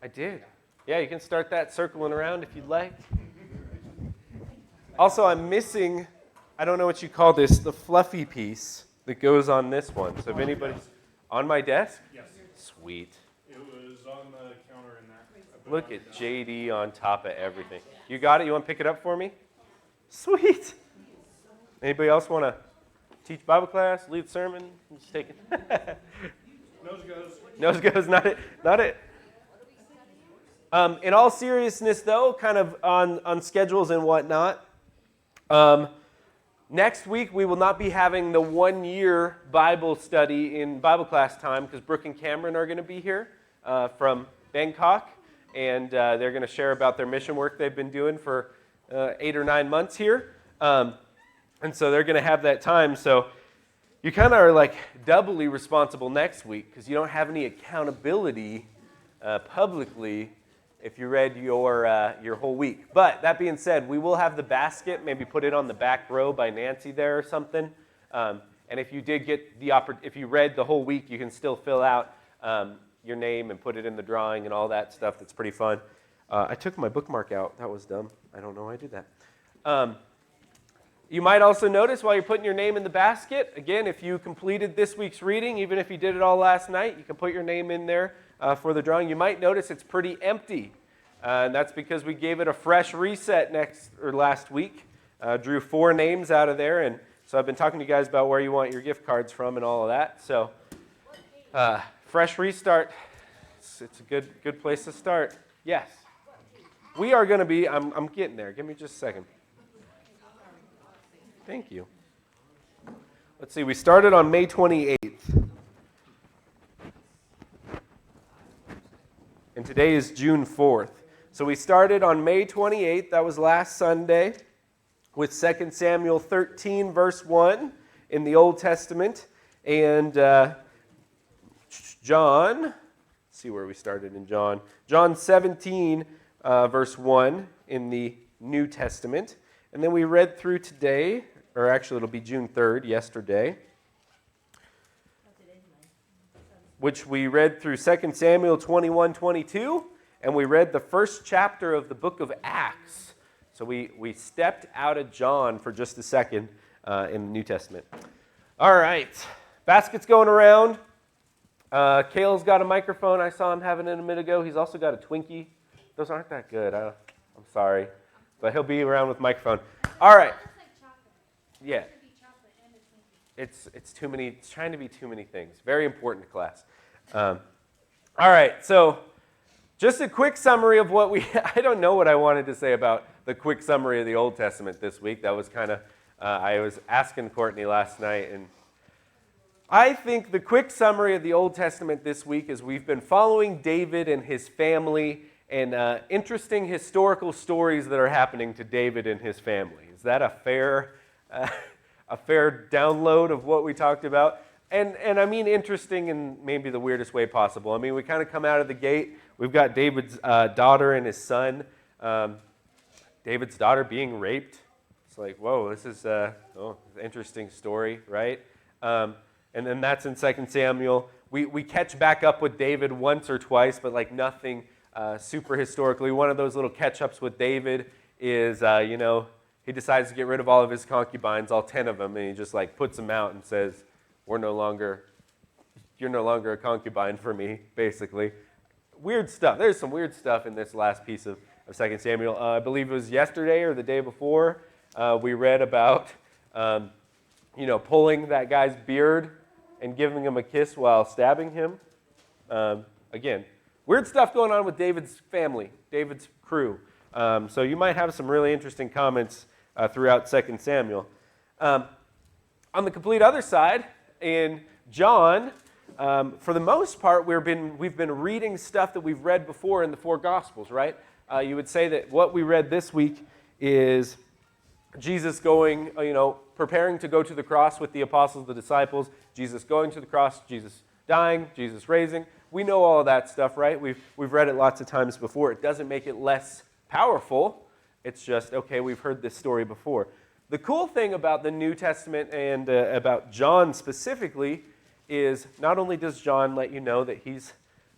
I did. Yeah, you can start that circling around if you'd like. Also, I'm missing, I don't know what you call this, the fluffy piece that goes on this one. So if anybody's on my desk? Yes. Sweet. It was on the counter in there. Look at JD on top of everything. You got it? You want to pick it up for me? Sweet. Anybody else want to teach Bible class, lead sermon? I'm just taking. Nose goes. Nose goes, not it. Not it. In all seriousness, though, kind of on schedules and whatnot, next week we will not be having the 1-year Bible study in Bible class time because Brooke and Cameron are going to be here from Bangkok, and they're going to share about their mission work they've been doing for 8 or 9 months here. And so they're going to have that time. So you kind of are like doubly responsible next week because you don't have any accountability publicly if you read your whole week. But that being said, we will have the basket, maybe put it on the back row by Nancy there or something. And if you did get if you read the whole week, you can still fill out your name and put it in the drawing and all that stuff. That's pretty fun. I took my bookmark out. That was dumb. I don't know why I did that. You might also notice while you're putting your name in the basket, again, if you completed this week's reading, even if you did it all last night, you can put your name in there for the drawing. You might notice it's pretty empty. And that's because we gave it a fresh reset last week. Drew 4 names out of there. And so I've been talking to you guys about where you want your gift cards from and all of that. So fresh restart. It's a good place to start. Yes. We are going to be, I'm getting there. Give me just a second. Thank you. Let's see, we started on May 28th. And today is June 4th. So we started on May 28th, that was last Sunday, with 2 Samuel 13, verse 1 in the Old Testament. And John, let's see where we started in John. John 17, verse 1 in the New Testament. And then we read through today, or actually it'll be June 3rd, yesterday, which we read through 2 Samuel 21:22, and we read the first chapter of the book of Acts. So we stepped out of John for just a second in the New Testament. All right, basket's going around. Kale's got a microphone. I saw him having it a minute ago. He's also got a Twinkie. Those aren't that good. I'm sorry. But he'll be around with microphone. All right. Yeah. It's too many. It's trying to be too many things. Very important to class. All right. So just a quick summary of what I don't know what I wanted to say about the quick summary of the Old Testament this week. That was kind of, I was asking Courtney last night, and I think the quick summary of the Old Testament this week is we've been following David and his family and interesting historical stories that are happening to David and his family. Is that a fair download of what we talked about? And I mean interesting in maybe the weirdest way possible. I mean, we kind of come out of the gate. We've got David's daughter and his son. David's daughter being raped. It's like, whoa, this is an interesting story, right? And then that's in 2 Samuel. We catch back up with David once or twice, but like nothing super historically. One of those little catch-ups with David is, he decides to get rid of all of his concubines, all 10 of them, and he just like puts them out and says, you're no longer a concubine for me, basically. Weird stuff. There's some weird stuff in this last piece of 2 Samuel. I believe it was yesterday or the day before, we read about, pulling that guy's beard and giving him a kiss while stabbing him. Again, weird stuff going on with David's family, David's crew. So you might have some really interesting comments throughout 2 Samuel. On the complete other side, in John, for the most part, we've been reading stuff that we've read before in the 4 Gospels, right? You would say that what we read this week is Jesus going, preparing to go to the cross with the apostles, the disciples, Jesus going to the cross, Jesus dying, Jesus raising. We know all of that stuff, right? We've read it lots of times before. It doesn't make it less powerful. It's just, okay, we've heard this story before. The cool thing about the New Testament and about John specifically is not only does John let you know that he's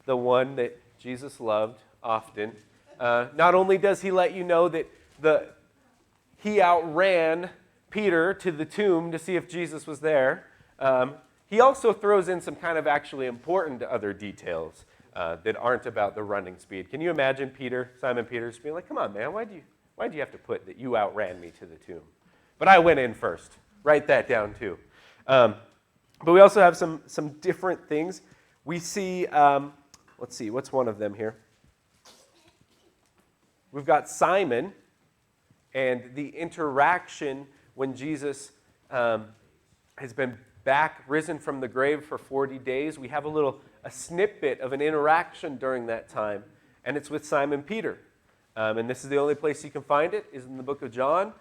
the one that Jesus loved often. Not only does he let you know that he outran Peter to the tomb to see if Jesus was there, he also throws in some kind of actually important other details that aren't about the running speed. Can you imagine Simon Peter, just being like, come on, man, why'd you have to put that you outran me to the tomb? But I went in first. Write that down too. But we also have some different things. We see, let's see, what's one of them here? We've got Simon and the interaction when Jesus has been back, risen from the grave for 40 days. We have a snippet of an interaction during that time, and it's with Simon Peter. And this is the only place you can find it, is in the book of John.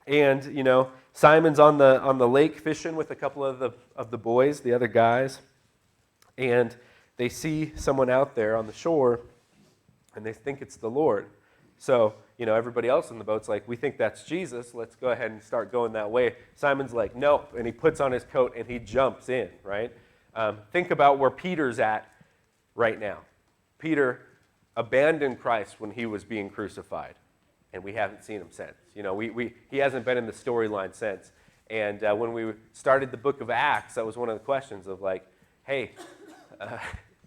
And, you know, Simon's on the lake fishing with a couple of the boys, the other guys, and they see someone out there on the shore, and they think it's the Lord. So, you know, everybody else in the boat's like, we think that's Jesus. Let's go ahead and start going that way. Simon's like, nope, and he puts on his coat and he jumps in, right? Think about where Peter's at right now. Peter abandoned Christ when he was being crucified, and we haven't seen him since. You know, he hasn't been in the storyline since. And when we started the book of Acts, that was one of the questions of like, hey,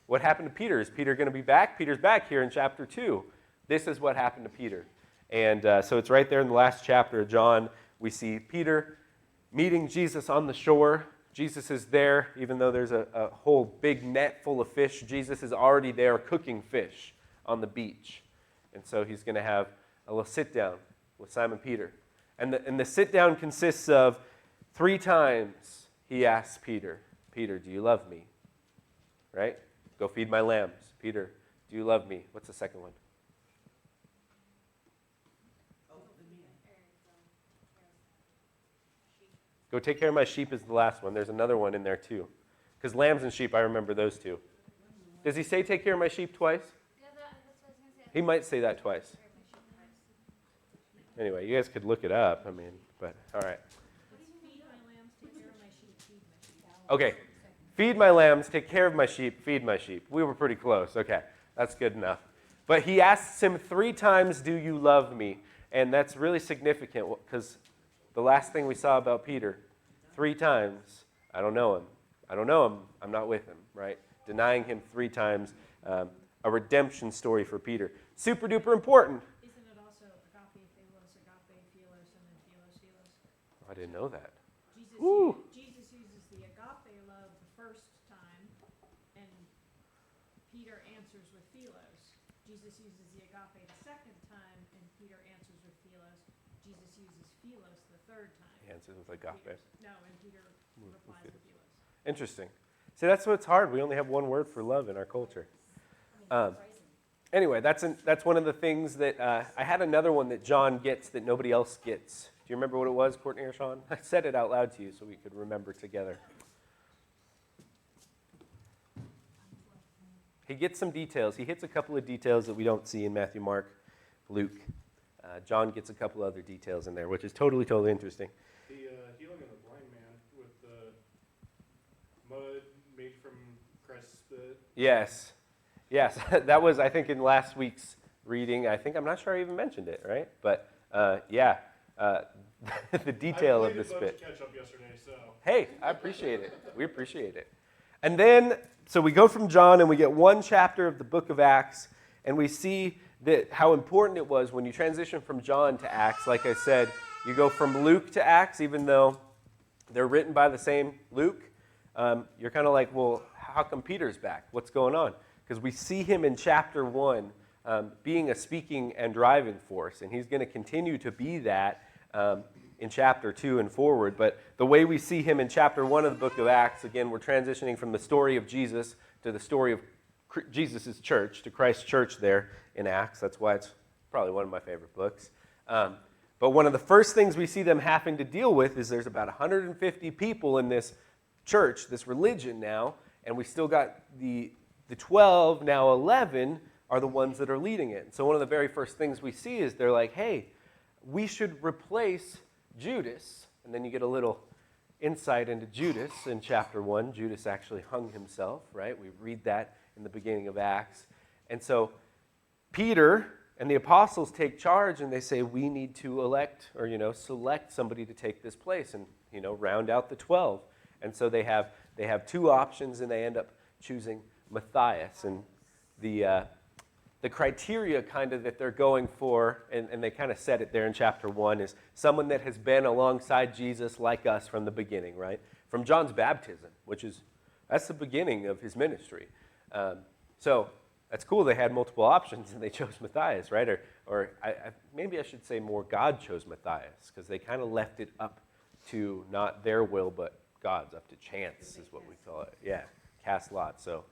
what happened to Peter? Is Peter going to be back? Peter's back here in chapter 2. This is what happened to Peter. And so it's right there in the last chapter of John. We see Peter meeting Jesus on the shore. Jesus is there, even though there's a whole big net full of fish. Jesus is already there cooking fish on the beach. And so he's going to have a little sit down with Simon Peter. And the sit down consists of 3 times he asks Peter, Peter, do you love me? Right? Go feed my lambs. Peter, do you love me? What's the second one? Go take care of my sheep is the last one. There's another one in there too. Because lambs and sheep, I remember those two. Does he say take care of my sheep twice? Yeah, that's what I was going to say. He might say that twice. Anyway, you guys could look it up. I mean, but all right. Feed my lambs, take care of my sheep, feed my sheep. Okay. Feed my lambs, take care of my sheep, feed my sheep. We were pretty close. Okay. That's good enough. But he asks him 3 times, do you love me? And that's really significant because the last thing we saw about Peter, 3 times, I don't know him. I don't know him. I'm not with him, right? Denying him 3 times, a redemption story for Peter. Super duper important. Isn't it also agape, philos, and then philos? I didn't know that. Jesus uses the agape love the first time, and Peter answers with philos. Jesus uses the agape the second time, and Peter answers with philos. Jesus uses philos the third time. He answers with agape. And Peter replies with philos. Interesting. See, that's what's hard. We only have one word for love in our culture. Anyway, that's one of the things that I had another one that John gets that nobody else gets. Do you remember what it was, Courtney or Sean? I said it out loud to you so we could remember together. He gets some details. He hits a couple of details that we don't see in Matthew, Mark, Luke. John gets a couple other details in there, which is totally interesting. The healing of the blind man with the mud made from Christ's spit. Yes, that was, I think, in last week's reading. I'm not sure I even mentioned it, right? But the detail of the spit. I played a bunch of catch up yesterday, so. Hey, I appreciate it. We appreciate it. And then, so we go from John and we get one chapter of the book of Acts, and we see that how important it was when you transition from John to Acts. Like I said, you go from Luke to Acts, even though they're written by the same Luke. You're kind of like, well, how come Peter's back? What's going on? Because we see him in chapter 1 being a speaking and driving force, and he's going to continue to be that in chapter 2 and forward. But the way we see him in chapter 1 of the book of Acts, again, we're transitioning from the story of Jesus to the story of Jesus' church, to Christ's church there in Acts. That's why it's probably one of my favorite books. But one of the first things we see them having to deal with is there's about 150 people in this church, this religion now, and we still got the 12, now 11, are the ones that are leading it. So one of the very first things we see is they're like, hey, we should replace Judas. And then you get a little insight into Judas in chapter 1. Judas actually hung himself, right? We read that in the beginning of Acts. And so Peter and the apostles take charge, and they say, we need to elect or, select somebody to take this place and, round out the 12. And so they have two options, and they end up choosing Matthias. And the criteria kind of that they're going for, and they kind of said it there in chapter 1, is someone that has been alongside Jesus like us from the beginning, right? From John's baptism, that's the beginning of his ministry. So that's cool. They had multiple options, and they chose Matthias, right? Or maybe I should say more, God chose Matthias, because they kind of left it up to not their will, but God's, up to chance is what we call it. Yeah, cast lots, so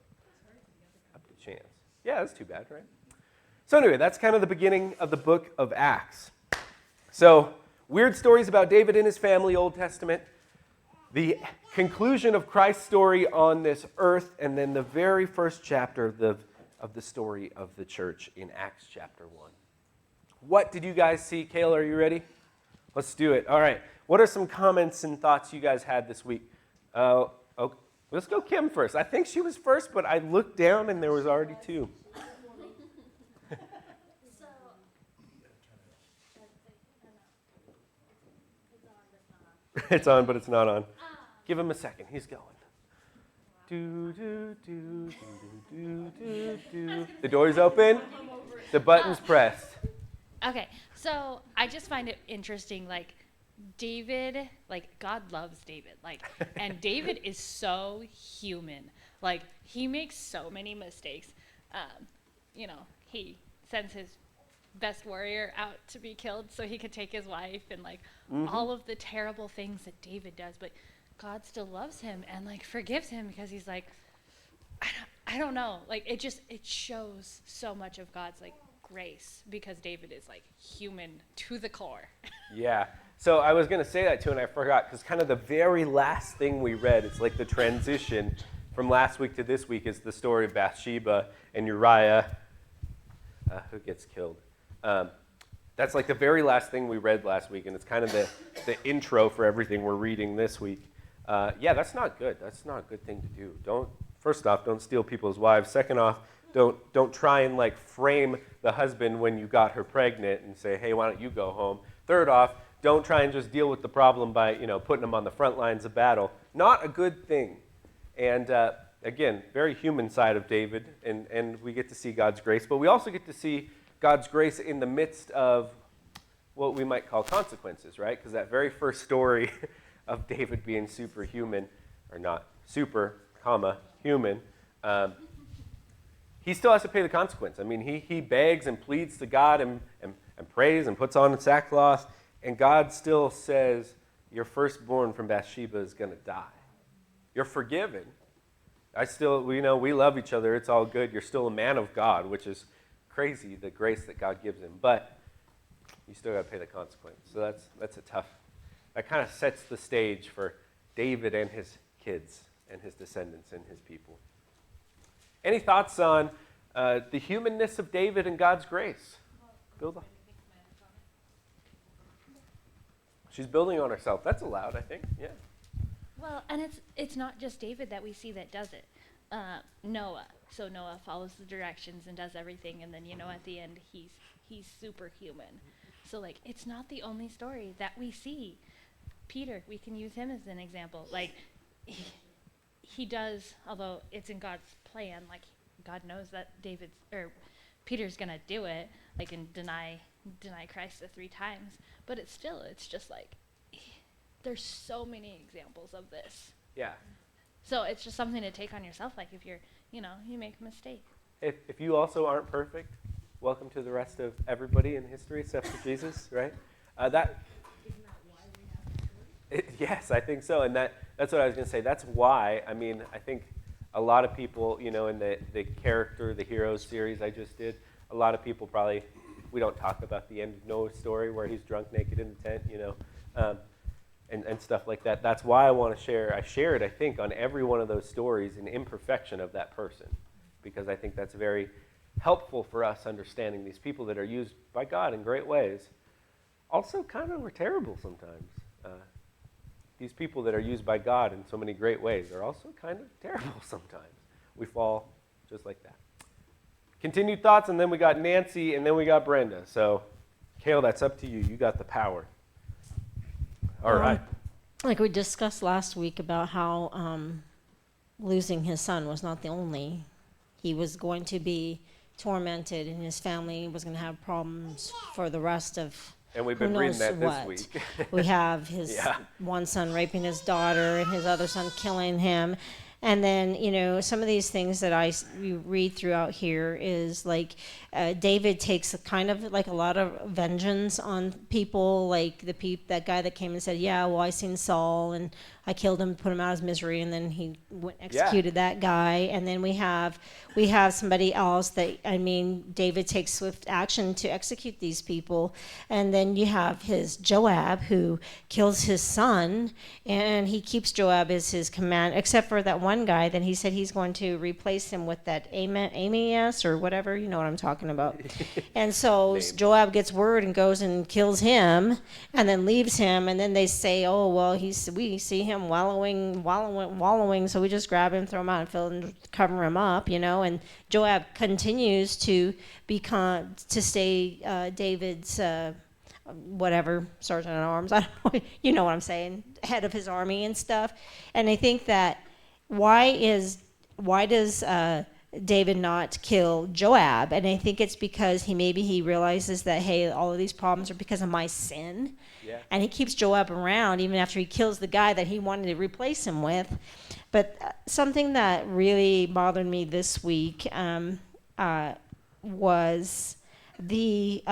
up to chance. Yeah, that's too bad, right? So anyway, that's kind of the beginning of the book of Acts. So, weird stories about David and his family, Old Testament, the conclusion of Christ's story on this earth, and then the very first chapter of the story of the church in Acts chapter 1. What did you guys see? Kale, are you ready? Let's do it. All right. What are some comments and thoughts you guys had this week? Okay. Let's go Kim first. I think she was first, but I looked down and there was already two. It's on, but it's not on. Give him a second. He's going. Do, do, do, do, do, do, do. The door's open. The button's pressed. Okay, so I just find it interesting, David, God loves David, and David is so human. He makes so many mistakes. He sends his best warrior out to be killed so he could take his wife, and all of the terrible things that David does, but God still loves him and forgives him, because he's I don't know, it shows so much of God's grace, because David is human to the core. Yeah. So I was going to say that too, and I forgot, because kind of the very last thing we read, it's the transition from last week to this week, is the story of Bathsheba and Uriah, who gets killed. That's the very last thing we read last week, and it's kind of the intro for everything we're reading this week. Yeah, that's not good. That's not a good thing to do. First off, don't steal people's wives. Second off, don't try and frame the husband when you got her pregnant and say, hey, why don't you go home? Third off, don't try and just deal with the problem by putting them on the front lines of battle. Not a good thing. And again, very human side of David, and we get to see God's grace, but we also get to see God's grace in the midst of what we might call consequences, right? Because that very first story of David being superhuman, or not super, human, he still has to pay the consequence. I mean, he begs and pleads to God and prays and puts on sackcloth, and God still says, your firstborn from Bathsheba is going to die. You're forgiven. We love each other. It's all good. You're still a man of God, which is crazy, the grace that God gives him. But you still got to pay the consequence. So that's a tough, that kind of sets the stage for David and his kids and his descendants and his people. Any thoughts on the humanness of David and God's grace? Build on. She's building on herself. That's allowed, I think. Yeah. Well, and it's not just David that we see that does it. Noah. So Noah follows the directions and does everything, and then at the end he's superhuman. So it's not the only story that we see. Peter, we can use him as an example. He does, although it's in God's plan. God knows that Peter's gonna do it, and deny Christ 3 times. But it's just there's so many examples of this. Yeah. So it's just something to take on yourself. If you're, you make a mistake. If you also aren't perfect, welcome to the rest of everybody in history except for Jesus, right? Isn't that why we have the story? Yes, I think so. And that's what I was going to say. That's why, I think a lot of people, in the character, the Heroes series I just did, a lot of people probably, we don't talk about the end of Noah's story where he's drunk naked in the tent, and stuff like that. That's why I want to share. I shared, I think, on every one of those stories an imperfection of that person, because I think that's very helpful for us understanding these people that are used by God in great ways. Also kind of were terrible sometimes. These people that are used by God in so many great ways are also kind of terrible sometimes. We fall just like that. continued thoughts, and then we got Nancy, and then we got Brenda. So, Kale, that's up to you. You got the power. All right. Like we discussed last week about how losing his son was not the only. He was going to be tormented, and his family was going to have problems for the rest of And we've who been reading knows that what. this week. We have his Yeah. one son raping his daughter and his other son killing him. And then, some of these things that you read throughout here is like David takes kind of like a lot of vengeance on people, like that guy that came and said, yeah, well, I seen Saul and I killed him, put him out of his misery, and then he went and executed that guy. And then we have somebody else David takes swift action to execute these people. And then you have his Joab, who kills his son, and he keeps Joab as his command, except for that one guy that he said he's going to replace him with that Amias or whatever, you know what I'm talking about. And so Joab gets word and goes and kills him, and then leaves him, and then they say, oh, well, we see him wallowing, so we just grab him, throw him out and cover him up, and Joab continues to stay David's sergeant at arms. I don't know, you know what I'm saying, head of his army and stuff. And I think that why does David not kill Joab? And I think it's because he realizes that, hey, all of these problems are because of my sin. Yeah. And he keeps Joab around even after he kills the guy that he wanted to replace him with. But something that really bothered me this week was we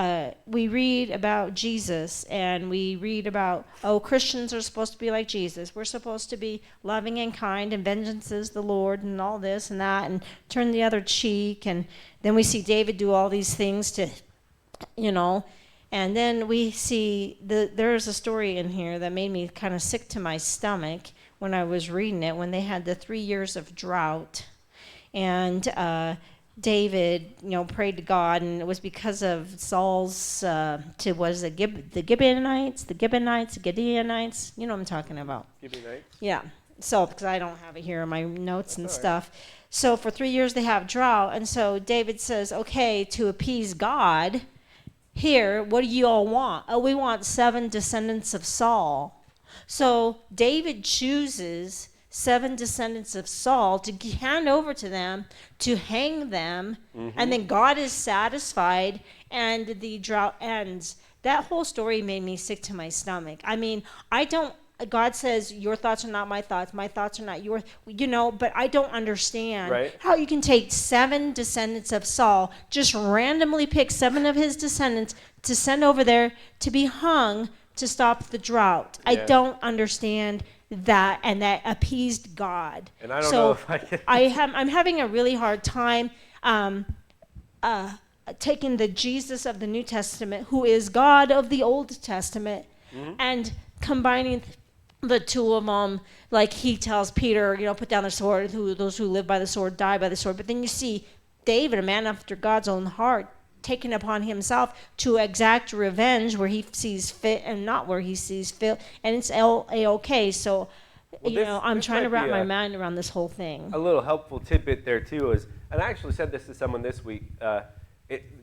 read about Jesus, and we read about, Christians are supposed to be like Jesus. We're supposed to be loving and kind, and vengeance is the Lord, and all this and that, and turn the other cheek. And then we see David do all these things to, and then we see there's a story in here that made me kind of sick to my stomach when I was reading it, when they had the 3 years of drought. And David, prayed to God, and it was because of Saul's, the Gibeonites, the Gideonites, you know what I'm talking about. Gibeonites? Yeah, so, because I don't have it here in my notes and stuff. So for 3 years they have drought, and so David says, okay, to appease God, here, what do you all want? Oh, we want 7 descendants of Saul. So David chooses 7 descendants of Saul to hand over to them, to hang them, and then God is satisfied, and the drought ends. That whole story made me sick to my stomach. I mean, God says, your thoughts are not my thoughts are not yours, but I don't understand how you can take 7 descendants of Saul, just randomly pick 7 of his descendants to send over there to be hung to stop the drought. Yeah. I don't understand that, and that appeased God. And I don't know if I can. I'm having a really hard time taking the Jesus of the New Testament, who is God of the Old Testament, and combining the two of them. Like he tells Peter, put down the sword. Those who live by the sword die by the sword. But then you see David, a man after God's own heart, taken upon himself to exact revenge where he sees fit and not where he sees fit, and it's A-okay. So, I'm trying to wrap my mind around this whole thing. A little helpful tidbit there too is, and I actually said this to someone this week.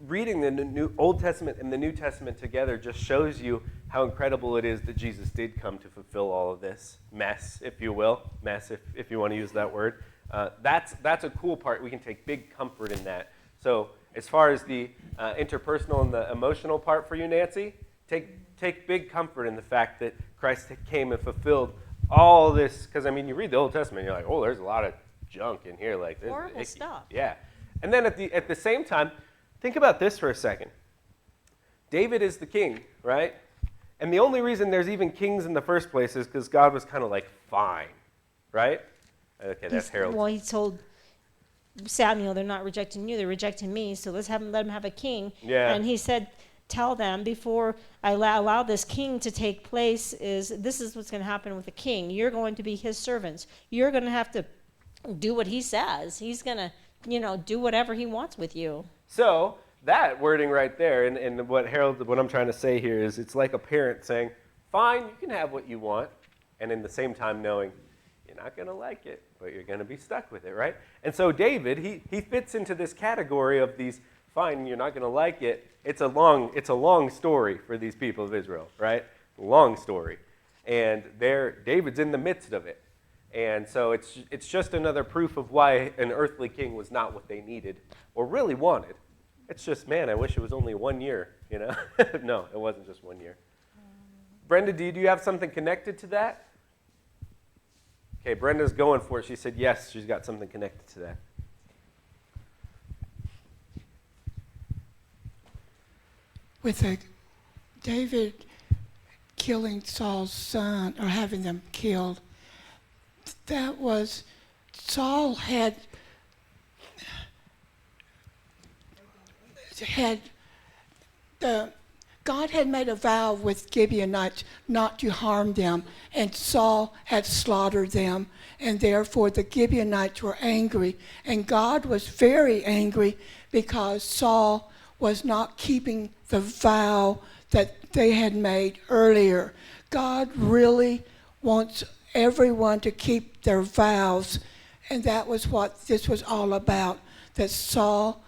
Reading the New Old Testament and the New Testament together just shows you how incredible it is that Jesus did come to fulfill all of this mess, if you will, if you want to use that word. That's a cool part. We can take big comfort in that. So as far as the interpersonal and the emotional part for you, Nancy, take big comfort in the fact that Christ came and fulfilled all this. Because, you read the Old Testament, you're like, oh, there's a lot of junk in here. Like, horrible stuff. Yeah. And then at the same time, think about this for a second. David is the king, right? And the only reason there's even kings in the first place is because God was kind of like, fine, right? Okay, that's Harold. Well, he told Samuel, they're not rejecting you, they're rejecting me, so let him have a king. Yeah. And he said, tell them before I allow this king to take place, this is what's going to happen with the king. You're going to be his servants. You're going to have to do what he says. He's going to, do whatever he wants with you. So that wording right there, and what I'm trying to say here is, it's like a parent saying, fine, you can have what you want, and in the same time knowing, You're not going to like it, but you're going to be stuck with it, right? And so David, he fits into this category of these, fine, you're not going to like it. It's a long story for these people of Israel, right? Long story. And David's in the midst of it. And so it's just another proof of why an earthly king was not what they needed or really wanted. It's just, man, I wish it was only 1 year, you know? No, it wasn't just 1 year. Brenda, do you have something connected to that? Okay, Brenda's going for it. She said yes, she's got something connected to that. With David killing Saul's son, or having them killed, that was, Saul had God had made a vow with Gibeonites not to harm them, and Saul had slaughtered them, and therefore the Gibeonites were angry, and God was very angry because Saul was not keeping the vow that they had made earlier. God really wants everyone to keep their vows, and that was what this was all about, that Saul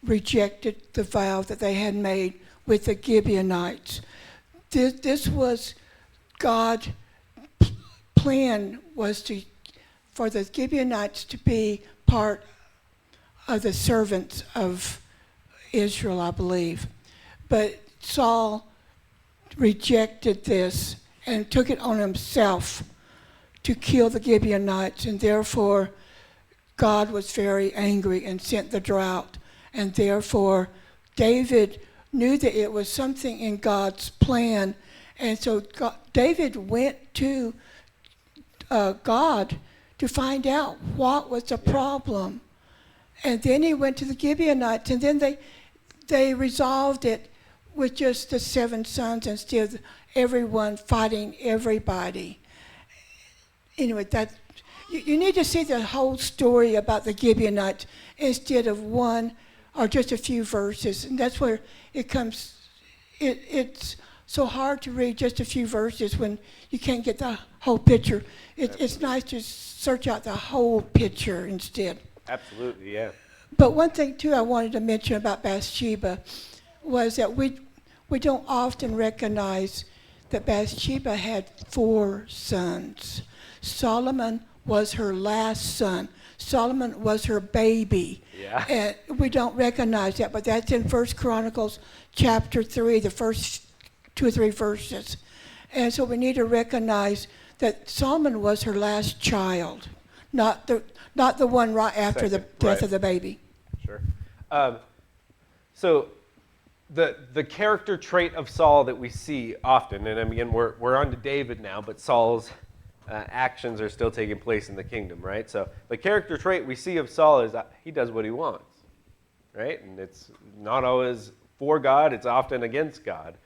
rejected the vow that they had made with the Gibeonites. This was God's plan, was for the Gibeonites to be part of the servants of Israel, I believe. But Saul rejected this and took it on himself to kill the Gibeonites, and therefore God was very angry and sent the drought, and therefore David knew that it was something in God's plan, and so David went to God to find out what was the problem. And then he went to the Gibeonites, and then they resolved it with just the 7 sons instead of everyone fighting everybody. Anyway, you need to see the whole story about the Gibeonites instead of one or just a few verses, and that's where it comes. It's so hard to read just a few verses when you can't get the whole picture. It's nice to search out the whole picture instead. Absolutely, yeah. But one thing, too, I wanted to mention about Bathsheba was that we don't often recognize that Bathsheba had 4 sons. Solomon was her last son. Solomon was her baby. Yeah. And we don't recognize that, but that's in 1 Chronicles chapter 3, the first 2 or 3 verses. And so we need to recognize that Solomon was her last child, not the one right after the death of the baby. Sure. So the character trait of Saul that we see often, and again we're on to David now, but Saul's actions are still taking place in the kingdom, right? So the character trait we see of Saul is that he does what he wants, right? And it's not always for God, it's often against God.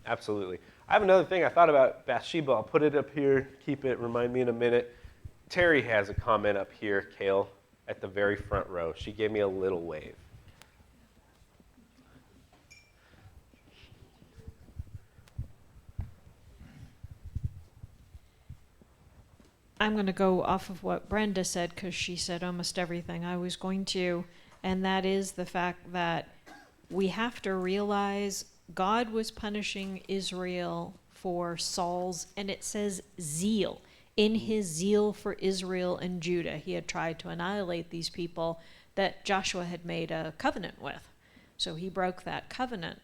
Absolutely. I have another thing I thought about Bathsheba. I'll put it up here, keep it, remind me in a minute. Terry has a comment up here, Kale, at the very front row. She gave me a little wave. I'm going to go off of what Brenda said, because she said almost everything I was going to, and that is the fact that we have to realize God was punishing Israel for Saul's, and it says zeal. In his zeal for Israel and Judah, he had tried to annihilate these people that Joshua had made a covenant with. So he broke that covenant.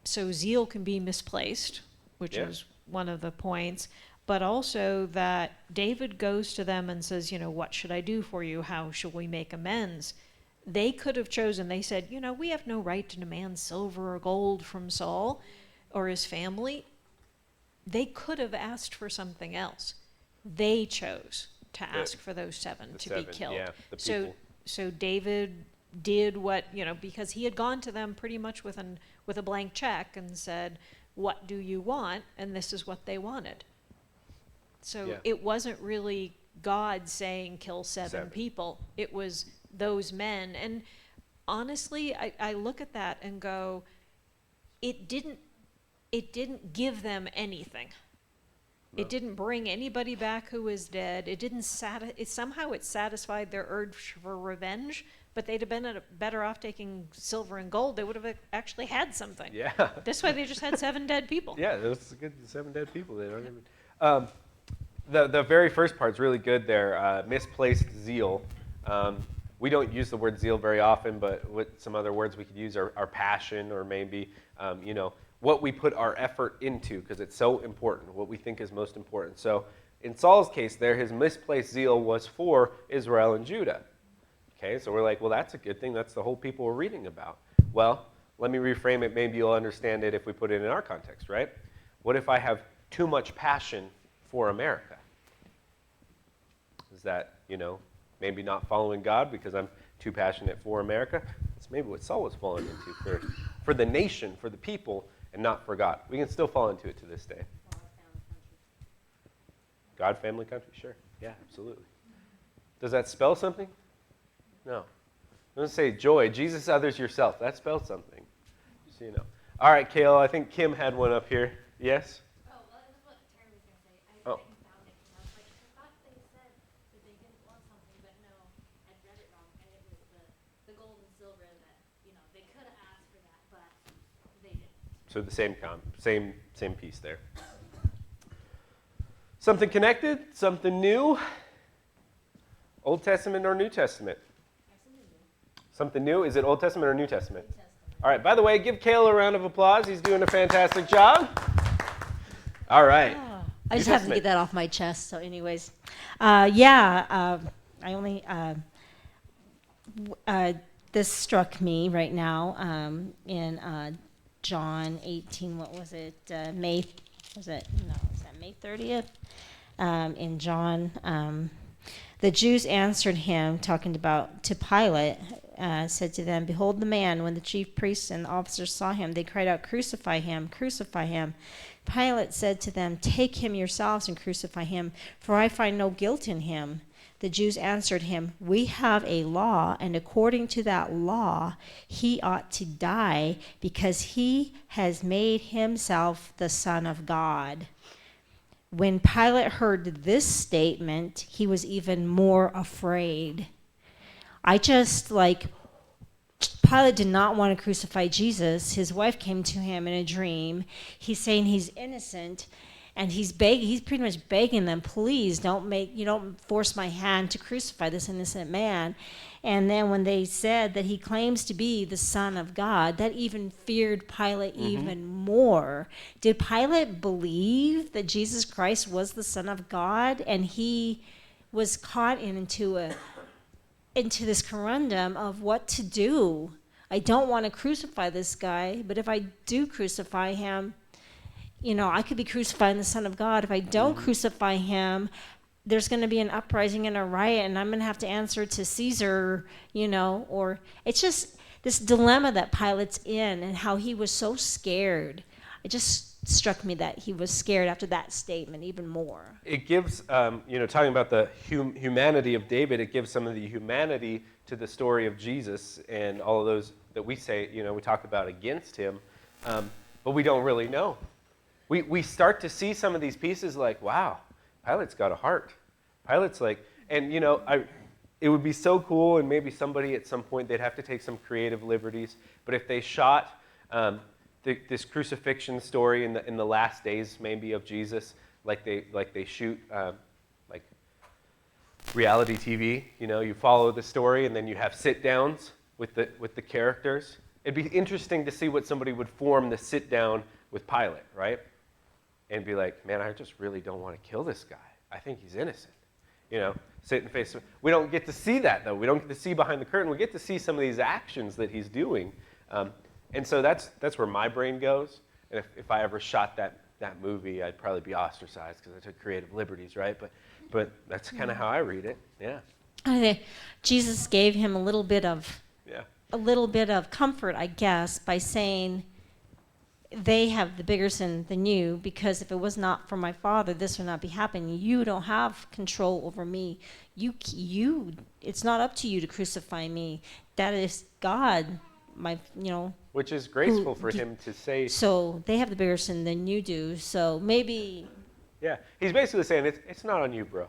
So zeal can be misplaced, which is one of the points. But also that David goes to them and says, what should I do for you? How shall we make amends? They could have chosen, they said, we have no right to demand silver or gold from Saul or his family. They could have asked for something else. They chose to ask for those 7 to be killed. Yeah, the people. So David did what, because he had gone to them pretty much with a blank check and said, what do you want? And this is what they wanted. So it wasn't really God saying kill 7 people. It was those men. And honestly, I look at that and go, it didn't give them anything. No. It didn't bring anybody back who was dead. It didn't somehow it satisfied their urge for revenge, but they'd have been better off taking silver and gold. They would have actually had something. Yeah. This way they just had 7 dead people. Yeah, those good 7 dead people. They don't even. The very first part's really good there. Misplaced zeal. We don't use the word zeal very often, but what some other words we could use are passion, or maybe what we put our effort into, because it's so important. What we think is most important. So in Saul's case, there, his misplaced zeal was for Israel and Judah. Okay, so we're like, well, that's a good thing. That's the whole people we're reading about. Well, let me reframe it. Maybe you'll understand it if we put it in our context, right? What if I have too much passion for America? Is that, maybe not following God because I'm too passionate for America? That's maybe what Saul was falling into for the nation, for the people, and not for God. We can still fall into it to this day. God, family, country, sure. Yeah, absolutely. Does that spell something? No. It doesn't say joy. Jesus, others, yourself. That spells something. Just so you know. All right, Kayla, I think Kim had one up here. Yes? Oh, well, that's what Terry was going to say. I Oh. found it, and I was like, I thought they said that they didn't want something, but no, I'd read it wrong, and it was the gold and silver that, they could have asked for that, but they didn't. So the same piece there. Something connected, something new. Old Testament or New Testament? Something new. Is it Old Testament or New Testament? All right. By the way, give Kale a round of applause. He's doing a fantastic job. All right. I just New have to Testament. get that off my chest. So, anyways, this struck me right now in John 18. What was it? May 30th? In John, the Jews answered him, talking to Pilate, said to them, "Behold the man." When the chief priests and the officers saw him, they cried out, "Crucify him! Crucify him!" Pilate said to them, "Take him yourselves and crucify him, for I find no guilt in him." The Jews answered him, "We have a law, and according to that law, he ought to die, because he has made himself the Son of God." When Pilate heard this statement, he was even more afraid. Pilate did not want to crucify Jesus. His wife came to him in a dream. He's saying he's innocent, and he's pretty much begging them, "Please don't force my hand to crucify this innocent man." And then when they said that he claims to be the Son of God, that even feared Pilate even more. Did Pilate believe that Jesus Christ was the Son of God? And he was caught into this conundrum of what to do. I don't want to crucify this guy, but if I do crucify him, I could be crucifying the Son of God. If I don't crucify him, there's going to be an uprising and a riot, and I'm going to have to answer to Caesar, or it's just this dilemma that Pilate's in, and how he was so scared. It just struck me that he was scared after that statement even more. It gives, talking about the humanity of David, it gives some of the humanity to the story of Jesus and all of those that we say, we talk about against him, but we don't really know. We start to see some of these pieces like, wow, Pilate's got a heart. Pilate's like, and it would be so cool, and maybe somebody at some point, they'd have to take some creative liberties, but if they shot this crucifixion story in the last days maybe of Jesus, like they shoot like reality TV, you follow the story and then you have sit downs with the characters. It'd be interesting to see what somebody would form the sit down with Pilate, right? And be like, man, I just really don't want to kill this guy. I think he's innocent. Sit and face. We don't get to see that though. We don't get to see behind the curtain. We get to see some of these actions that he's doing. And so that's where my brain goes. And if I ever shot that movie, I'd probably be ostracized because I took creative liberties, right? But that's kind of how I read it. Yeah. I think Jesus gave him a little bit of comfort, I guess, by saying, "They have the bigger sin than you, because if it was not for my Father, this would not be happening. You don't have control over me. It's not up to you to crucify me. That is God." Which is graceful for him to say. So they have the bigger sin than you do. So maybe Yeah, he's basically saying it's not on you, bro.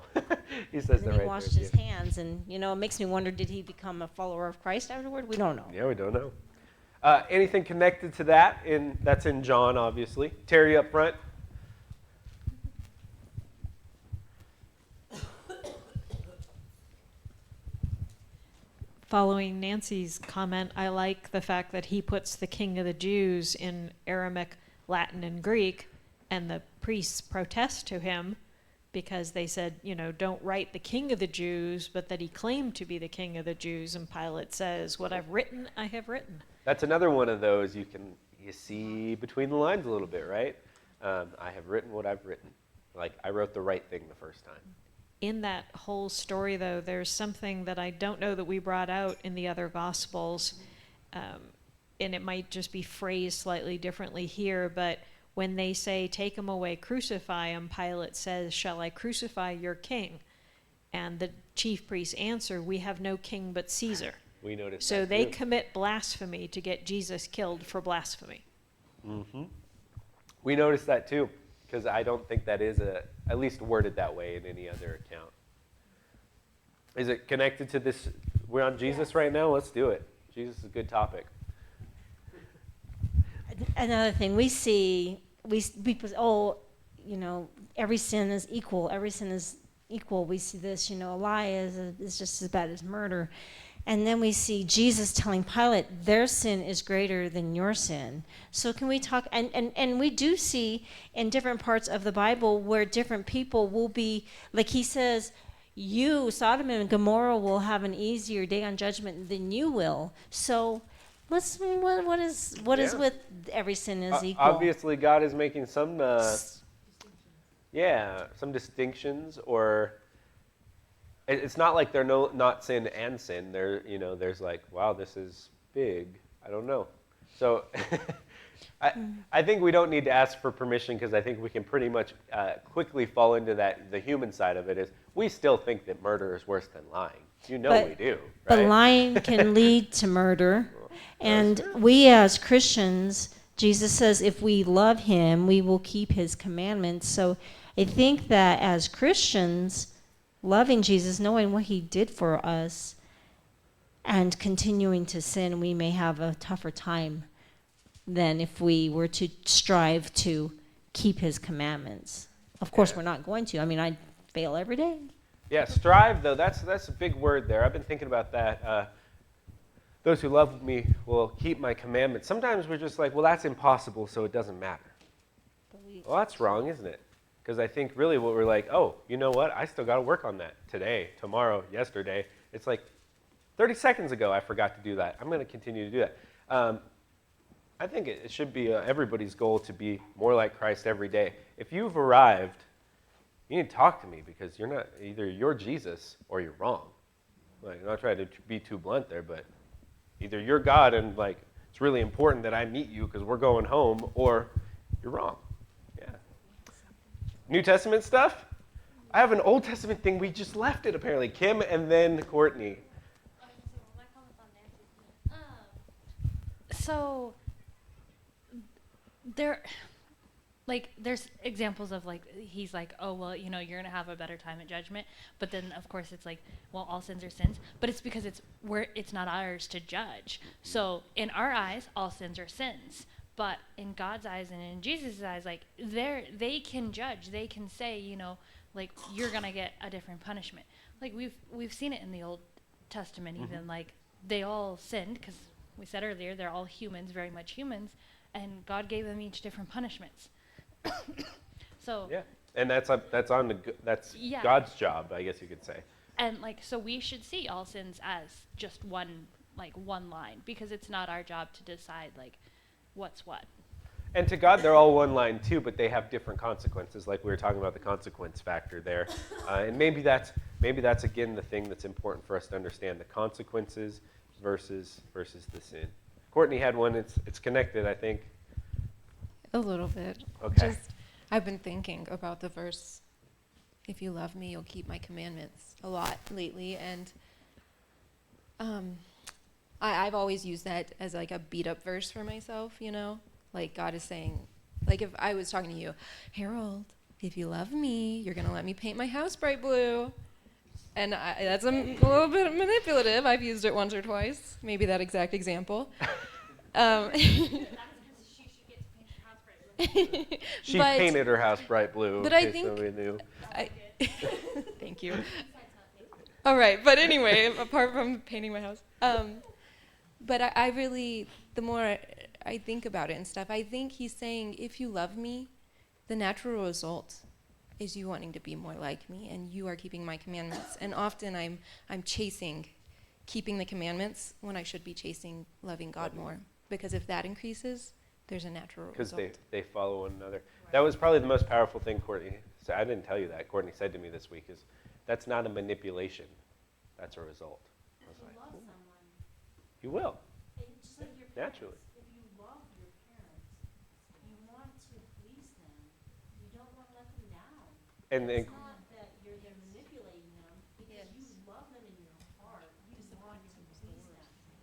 He says And that then he right washed there. his hands, and it makes me wonder: did he become a follower of Christ afterward? We don't know. Yeah, we don't know. Anything connected to that? That's in John, obviously. Terry up front. Following Nancy's comment, I like the fact that he puts the King of the Jews in Aramaic, Latin, and Greek, and the priests protest to him because they said, don't write the King of the Jews, but that he claimed to be the King of the Jews, and Pilate says, what I've written, I have written. That's another one of those you see between the lines a little bit, right? I have written what I've written. Like, I wrote the right thing the first time. In that whole story, though, there's something that I don't know that we brought out in the other Gospels, and it might just be phrased slightly differently here, but when they say, take him away, crucify him, Pilate says, shall I crucify your king? And the chief priests answer, we have no king but Caesar. We noticed So that they too. commit blasphemy to get Jesus killed for blasphemy. Mm-hmm. We noticed that too, because I don't think that is at least worded that way in any other account. Is it connected to this? We're on Jesus right now? Let's do it. Jesus is a good topic. Another thing we see, every sin is equal. Every sin is equal. We see this, a lie is just as bad as murder. And then we see Jesus telling Pilate, their sin is greater than your sin. So can we talk, and we do see in different parts of the Bible where different people will be, like he says, you, Sodom and Gomorrah, will have an easier day on judgment than you will. So what is with every sin is equal? Obviously, God is making some distinctions, or it's not like they're not sin and sin. There's like, wow, this is big. I don't know. So I think we don't need to ask for permission, because I think we can pretty much quickly fall into that. The human side of it is we still think that murder is worse than lying. We do, right? But lying can lead to murder. And we as Christians, Jesus says if we love him, we will keep his commandments. So I think that as Christians, loving Jesus, knowing what he did for us, and continuing to sin, we may have a tougher time than if we were to strive to keep his commandments. Of course, we're not going to. I mean, I fail every day. Yeah, strive, though, that's a big word there. I've been thinking about that. Those who love me will keep my commandments. Sometimes we're just like, well, that's impossible, so it doesn't matter. Well, that's wrong, isn't it? Because I think really what we're like, oh, you know what? I still got to work on that today, tomorrow, yesterday. It's like 30 seconds ago I forgot to do that. I'm going to continue to do that. I think it should be everybody's goal to be more like Christ every day. If you've arrived, you need to talk to me, because either you're Jesus or you're wrong. Like, I'm not trying to be too blunt there, but either you're God and like it's really important that I meet you because we're going home, or you're wrong. Yeah. New Testament stuff? I have an Old Testament thing. We just left it apparently. Kim and then Courtney. Okay, so my comments on Nancy's. So there's examples of like he's like, oh well, you're gonna have a better time at judgment, but then of course it's like, well, all sins are sins, but it's because it's not ours to judge. So in our eyes, all sins are sins, but in God's eyes and in Jesus' eyes, like they can judge, they can say, like you're gonna get a different punishment. Like we've seen it in the Old Testament, even like they all sinned, because we said earlier they're all humans, very much humans, and God gave them each different punishments. So Yeah, and that's Yeah. God's job, I guess you could say. and so we should see all sins as just one line, because it's not our job to decide like what's what. And to God, they're all one line too, but they have different consequences. Like we were talking about the consequence factor there, and maybe that's again the thing that's important for us to understand: the consequences versus the sin. Courtney had one. It's connected, I think. A little bit. Okay. I've been thinking about the verse, if you love me, you'll keep my commandments, a lot lately. And I've always used that as like a beat up verse for myself, Like God is saying, like if I was talking to you, Harold, if you love me, you're going to let me paint my house bright blue. And that's a little bit manipulative. I've used it once or twice, maybe that exact example. She But- painted her house bright blue. but in I case think- nobody knew. Thank you. All right, but anyway, apart from painting my house, but I really, the more I think about it and stuff, I think he's saying, if you love me, the natural result is you wanting to be more like me, and you are keeping my commandments. And often I'm chasing keeping the commandments when I should be chasing loving God more, because if that increases, there's a natural Because result. they follow one another. That was probably the most powerful thing Courtney said. I didn't tell you that. Courtney said to me this week is, that's not a manipulation. That's a result. I was like, love "Ooh." someone, You will, and just like your naturally. parents, if you love your parents, you want to please them. You don't want to let them down. And It's not that you're manipulating them, because you love them in your heart. You want to please them.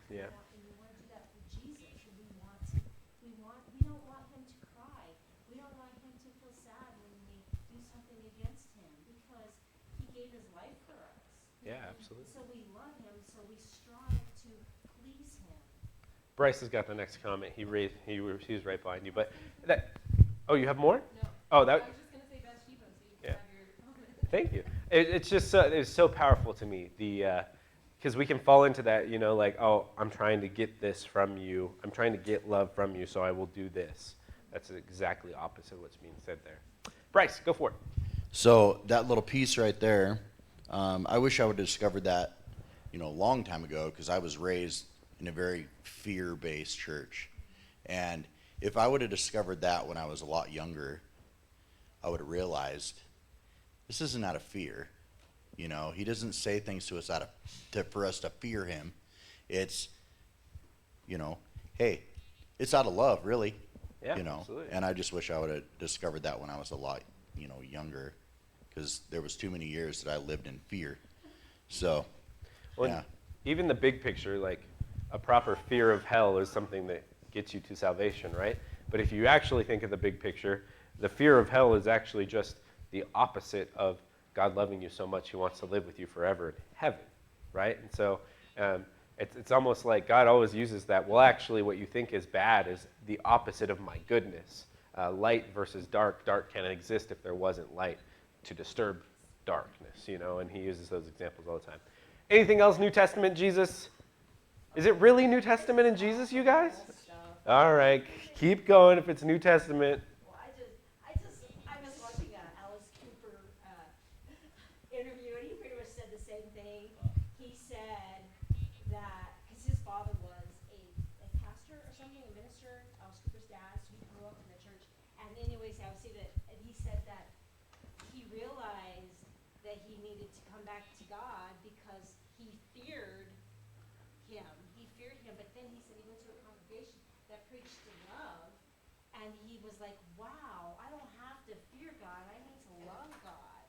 yeah. And you want to do that for Jesus. And we don't want him to cry. We don't want him to feel sad when we do something against him, because he gave his life for us. Yeah, absolutely. So we love him, so we strive to please him. Bryce has got the next comment. He was right behind you. But that, oh, you have more? No. Oh, that. just going to say Bathsheba, so you Yeah. Thank you. It's just it's so powerful to me. Because we can fall into that, like, oh, I'm trying to get this from you. I'm trying to get love from you, so I will do this. That's exactly opposite of what's being said there. Bryce, go for it. So that little piece right there, I wish I would have discovered that, a long time ago, because I was raised in a very fear-based church. And if I would have discovered that when I was a lot younger, I would have realized this isn't out of fear. He doesn't say things to us for us to fear him. It's, hey, it's out of love, really. Yeah, absolutely. And I just wish I would have discovered that when I was a lot, younger, because there was too many years that I lived in fear. So, Well, yeah. even the big picture, like a proper fear of hell is something that gets you to salvation, right? But if you actually think of the big picture, the fear of hell is actually just the opposite of God loving you so much he wants to live with you forever in heaven, right? And so it's almost like God always uses that. Well, actually, what you think is bad is the opposite of my goodness. Light versus dark. Dark can't exist if there wasn't light to disturb darkness, and he uses those examples all the time. Anything else New Testament Jesus? Is it really New Testament in Jesus, you guys? All right, keep going if it's New Testament. Well, I was watching a Alice Cooper interview, and he pretty much said the same thing. He said that, because his father was a pastor or something, a minister, Alice Cooper's dad, so he grew up in the church. And anyways, I was seeing that, and he said that he realized that he needed to come back to God because he feared him. He feared him, but then he said he went to a congregation that preached in love, and he was like, wow, I don't have to fear God, I need to love God.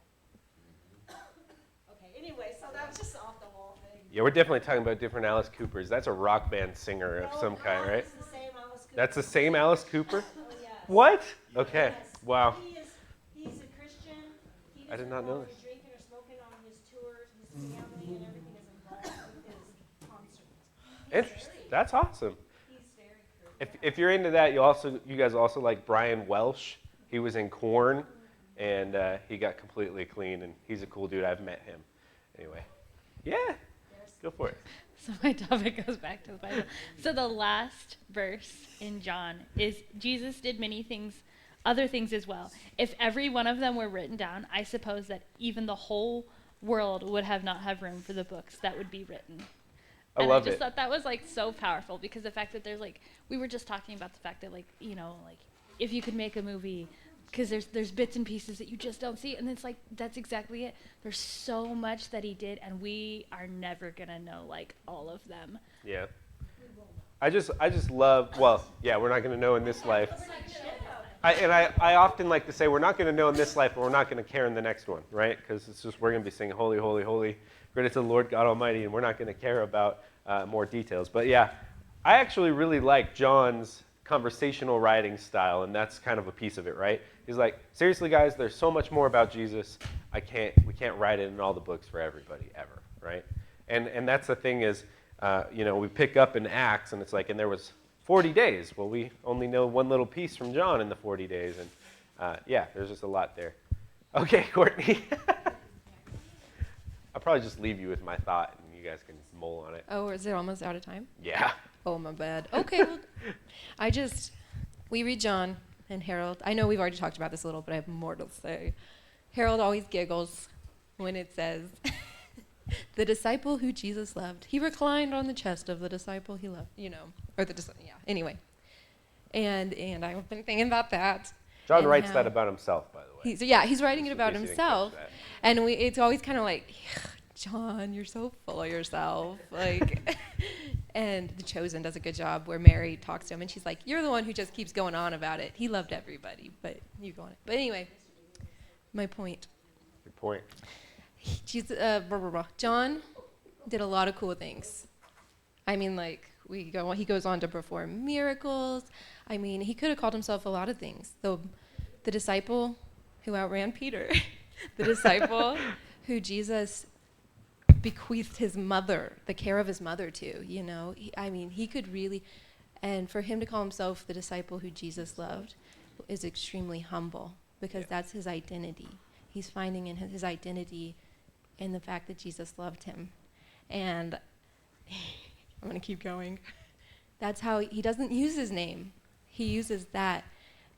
Okay, anyway, so that was just off the wall thing. Yeah, we're definitely talking about different Alice Coopers. That's a rock band singer of some kind, right? It's the same Alice Cooper. That's the same Alice Cooper? Oh, yes. What? Okay. Yes. Wow. He's a Christian. He I did doesn't not know involve this. Drinking or smoking on his tours. His family and everything is involved with his concerts. Interesting. That's awesome. He's very Christian. If you're into that, you guys also like Brian Welsh. He was in Korn, and he got completely clean, and he's a cool dude. I've met him. Anyway, yeah, go for it. So my topic goes back to the Bible. So the last verse in John is Jesus did many things, other things as well. If every one of them were written down, I suppose that even the whole world would not have room for the books that would be written. I And love I just it. thought that was like so powerful, because the fact that there's like, we were just talking about the fact that like, like if you could make a movie, because there's bits and pieces that you just don't see, and it's like that's exactly it. There's so much that he did, and we are never gonna know like all of them. Yeah. I just love. Well, yeah, we're not going to know in this life. I often like to say we're not going to know in this life, but we're not going to care in the next one, right? Because it's just we're going to be singing holy, holy, holy, great is the Lord God Almighty, and we're not going to care about more details. But yeah, I actually really like John's conversational writing style, and that's kind of a piece of it, right? He's like, seriously, guys, there's so much more about Jesus. We can't write it in all the books for everybody ever, right? And that's the thing is, we pick up in Acts, and it's like, and there was 40 days. Well, we only know one little piece from John in the 40 days, and there's just a lot there. Okay, Courtney. I'll probably just leave you with my thought, and you guys can mull on it. Oh, is it almost out of time? Yeah. Oh, my bad. Okay, well, we read John and Harold. I know we've already talked about this a little, but I have more to say. Harold always giggles when it says, the disciple who Jesus loved. He reclined on the chest of the disciple he loved, anyway. And I've been thinking about that. John writes that about himself, by the way. He's writing it about himself. And it's always kind of like, John, you're so full of yourself. Like, and The Chosen does a good job where Mary talks to him, and she's like, you're the one who just keeps going on about it. He loved everybody, but you go on it. But anyway, my point. Good point. John did a lot of cool things. I mean, like, he goes on to perform miracles. I mean, he could have called himself a lot of things. The disciple who outran Peter, the disciple who Jesus bequeathed his mother, the care of his mother to, he could really, and for him to call himself the disciple who Jesus loved is extremely humble, because that's his identity. He's finding in his identity in the fact that Jesus loved him. And I'm going to keep going. That's how he doesn't use his name. He uses that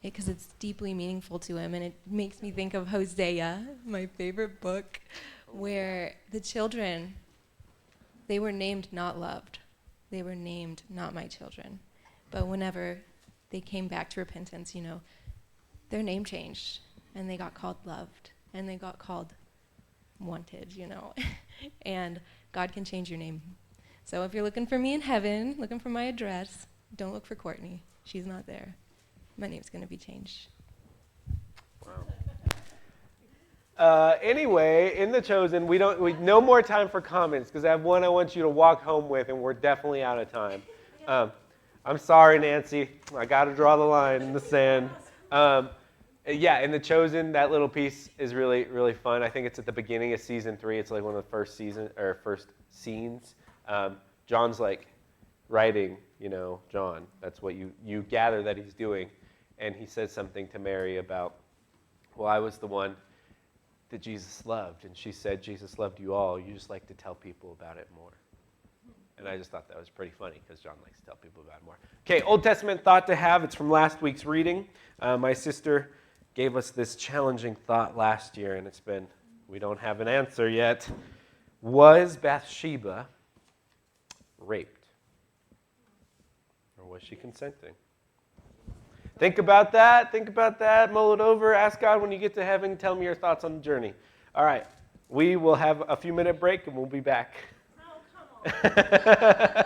because it's deeply meaningful to him, and it makes me think of Hosea, my favorite book, where the children, they were named not loved. They were named not my children. But whenever they came back to repentance, their name changed, and they got called loved, and they got called wanted, and God can change your name. So if you're looking for me in heaven, looking for my address, don't look for Courtney. She's not there. My name's going to be changed. Wow. Anyway, in The Chosen, we no more time for comments, because I have one I want you to walk home with, and we're definitely out of time. I'm sorry, Nancy. I got to draw the line in the sand. In The Chosen, that little piece is really, really fun. I think it's at the beginning of season 3. It's like one of the first scenes. John's like writing, John. That's what you gather that he's doing. And he says something to Mary about, well, I was the one that Jesus loved. And she said, Jesus loved you all. You just like to tell people about it more. And I just thought that was pretty funny, because John likes to tell people about it more. Okay, Old Testament thought to have. It's from last week's reading. My sister gave us this challenging thought last year, and we don't have an answer yet. Was Bathsheba raped? Or was she consenting? Think about that, mull it over, ask God when you get to heaven, tell me your thoughts on the journey. All right, we will have a few-minute break, and we'll be back. Oh, come on.